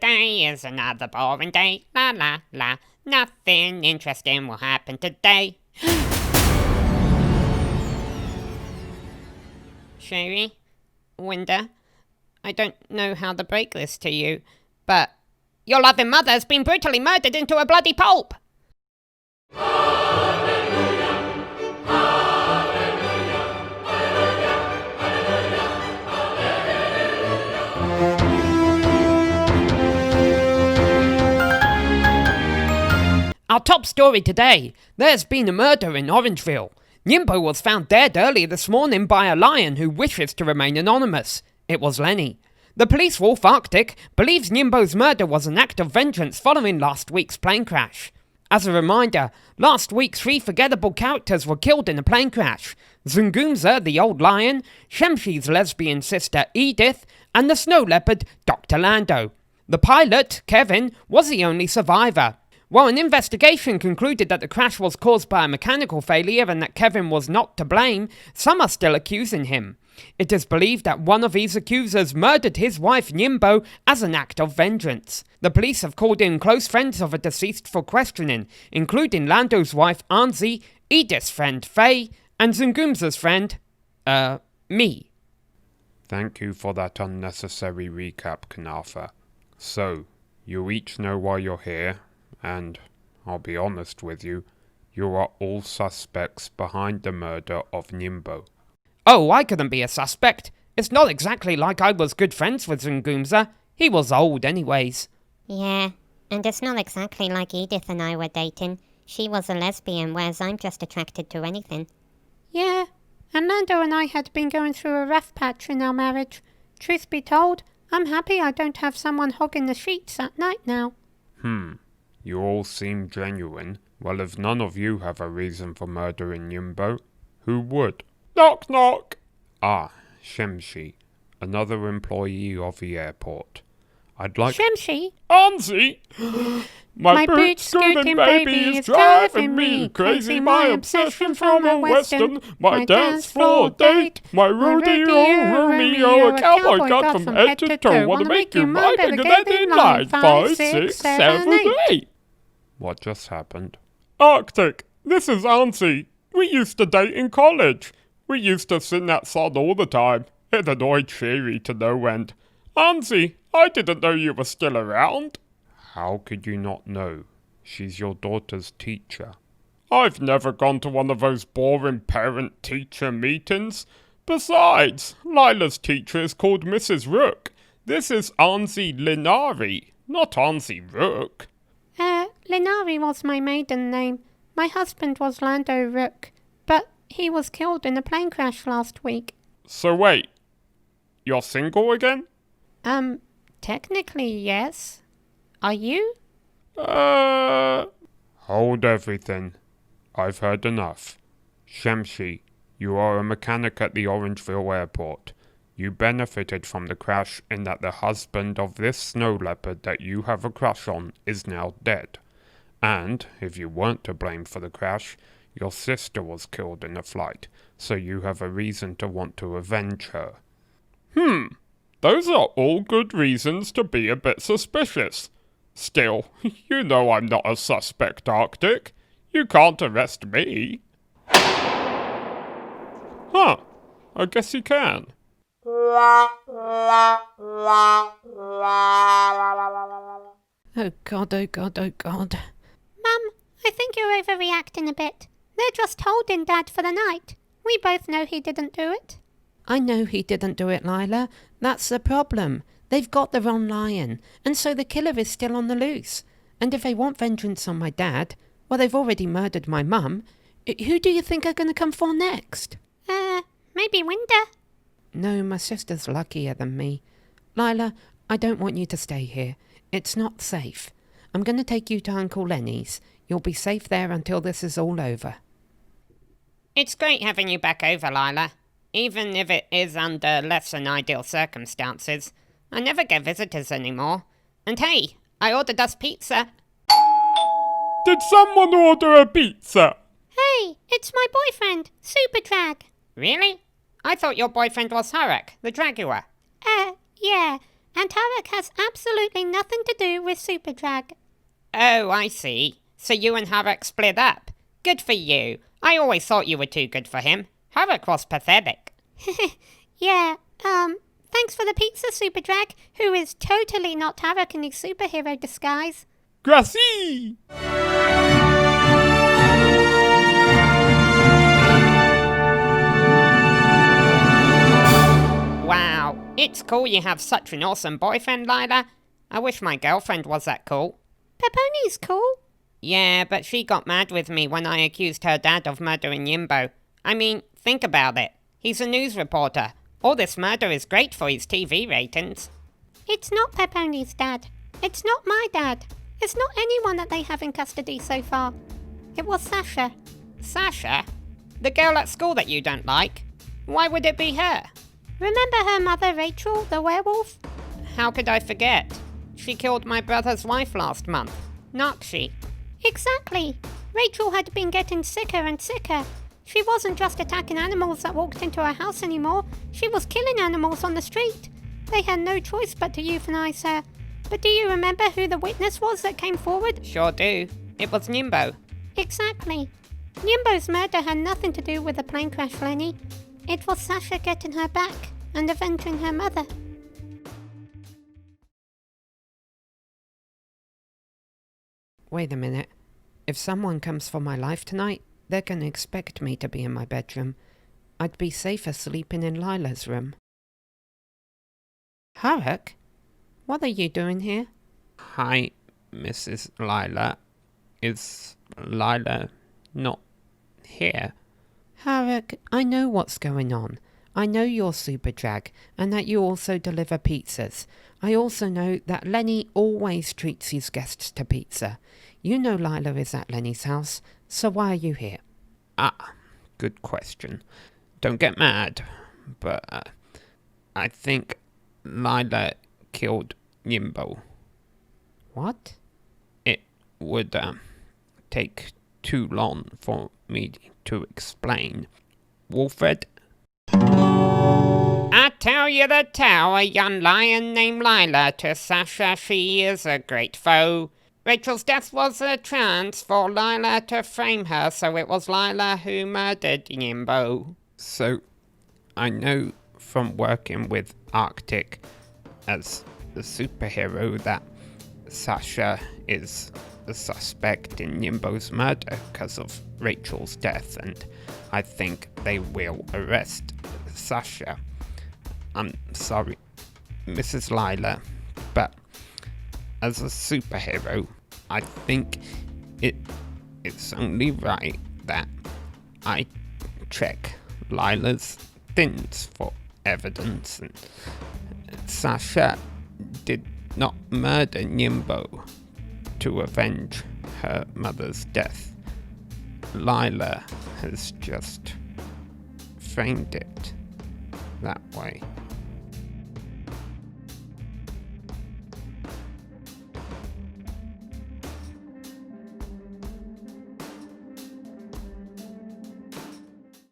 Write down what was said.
day is another boring day. La la la. Nothing interesting will happen today. Sherry, Winder, I don't know how to break this to you, but your loving mother has been brutally murdered into a bloody pulp. Our top story today. There's been a murder in Orangeville. Nimbo was found dead early this morning by a lion who wishes to remain anonymous. It was Lenny. The police wolf Arctic believes Nimbo's murder was an act of vengeance following last week's plane crash. As a reminder, last week 3 forgettable characters were killed in a plane crash. Zungumza, the old lion, Shemshi's lesbian sister Edith, and the snow leopard Dr. Lando. The pilot, Kevin, was the only survivor. While an investigation concluded that the crash was caused by a mechanical failure and that Kevin was not to blame, some are still accusing him. It is believed that one of these accusers murdered his wife Nimbo as an act of vengeance. The police have called in close friends of the deceased for questioning, including Lando's wife Anzi, Edith's friend Faye, and Zungumza's friend, me. Thank you for that unnecessary recap, Knafa. So, you each know why you're here. And, I'll be honest with you, you are all suspects behind the murder of Nimbo. Oh, I couldn't be a suspect. It's not exactly like I was good friends with Zungumza. He was old anyways. Yeah, and it's not exactly like Edith and I were dating. She was a lesbian, whereas I'm just attracted to anything. Yeah, and Lando and I had been going through a rough patch in our marriage. Truth be told, I'm happy I don't have someone hogging the sheets at night now. You all seem genuine. Well, if none of you have a reason for murdering Nimbo, who would? Knock, knock. Ah, Shemshi, another employee of the airport. I'd like... Shemshi? Anzi! My boot-scooting baby is driving me crazy. My obsession from a western, my dance floor date, my Romeo, a cowboy cut from head to toe. Wanna make you mine, better get in line. 5, 6, 7, 8. What just happened? Arctic, this is Anzi. We used to date in college. We used to sit in that sun all the time. It annoyed Sherry to no end. Anzi, I didn't know you were still around. How could you not know? She's your daughter's teacher. I've never gone to one of those boring parent-teacher meetings. Besides, Lila's teacher is called Mrs. Rook. This is Anzi Linari, not Anzi Rook. Linari was my maiden name. My husband was Lando Rook, but he was killed in a plane crash last week. So wait, you're single again? Technically, yes. Are you? Hold everything. I've heard enough. Shemshi, you are a mechanic at the Orangeville airport. You benefited from the crash in that the husband of this snow leopard that you have a crush on is now dead. And, if you weren't to blame for the crash, your sister was killed in the flight, so you have a reason to want to avenge her. Those are all good reasons to be a bit suspicious. Still, you know I'm not a suspect, Arctic. You can't arrest me. Huh, I guess you can. Oh God, oh God, oh God. Mum, I think you're overreacting a bit. They're just holding Dad for the night. We both know he didn't do it. I know he didn't do it, Lila. That's the problem. They've got the wrong lion, and so the killer is still on the loose. And if they want vengeance on my dad, well, they've already murdered my mum. Who do you think are going to come for next? Maybe Winder? No, my sister's luckier than me. Lila, I don't want you to stay here. It's not safe. I'm going to take you to Uncle Lenny's. You'll be safe there until this is all over. It's great having you back over, Lila. Even if it is under less than ideal circumstances. I never get visitors anymore. And hey, I ordered us pizza. Did someone order a pizza? Hey, it's my boyfriend, Super Drag. Really? I thought your boyfriend was Harak, the Dragua. Yeah, And Tarek has absolutely nothing to do with Superdrag. Oh, I see. So you and Harek split up. Good for you. I always thought you were too good for him. Harek was pathetic. Yeah, thanks for the pizza, Superdrag, who is totally not Tarek in his superhero disguise. Gracie! Wow, it's cool you have such an awesome boyfriend, Lila. I wish my girlfriend was that cool. Peponi's cool. Yeah, but she got mad with me when I accused her dad of murdering Nimbo. I mean, think about it. He's a news reporter. All this murder is great for his TV ratings. It's not Peponi's dad. It's not my dad. It's not anyone that they have in custody so far. It was Sasha. Sasha? The girl at school that you don't like? Why would it be her? Remember her mother Rachel, the werewolf? How could I forget? She killed my brother's wife last month. Not she. Exactly. Rachel had been getting sicker and sicker. She wasn't just attacking animals that walked into her house anymore. She was killing animals on the street. They had no choice but to euthanize her. But do you remember who the witness was that came forward? Sure do. It was Nimbo. Exactly. Nimbo's murder had nothing to do with the plane crash, Lenny. It was Sasha getting her back and avenging her mother. Wait a minute. If someone comes for my life tonight, they're gonna expect me to be in my bedroom. I'd be safer sleeping in Lila's room. Harek? What are you doing here? Hi, Mrs. Lila. Is Lila not here? Harek, I know what's going on. I know you're Superdrag, and that you also deliver pizzas. I also know that Lenny always treats his guests to pizza. You know Lila is at Lenny's house, so why are you here? Ah, good question. Don't get mad, but I think Lila killed Nimbo. What? It would take too long for me to explain. Wolfred? I tell you the tale, a young lion named Lila. To Sasha she is a great foe. Rachel's death was a chance for Lila to frame her, so it was Lila who murdered Nimbo. So, I know from working with Arctic as the superhero that Sasha is the suspect in Nimbo's murder because of Rachel's death, and I think they will arrest Sasha. I'm sorry, Mrs. Lila, but as a superhero, I think it's only right that I check Lila's things for evidence, and Sasha did not murder Nimbo to avenge her mother's death. Lila has just framed it that way.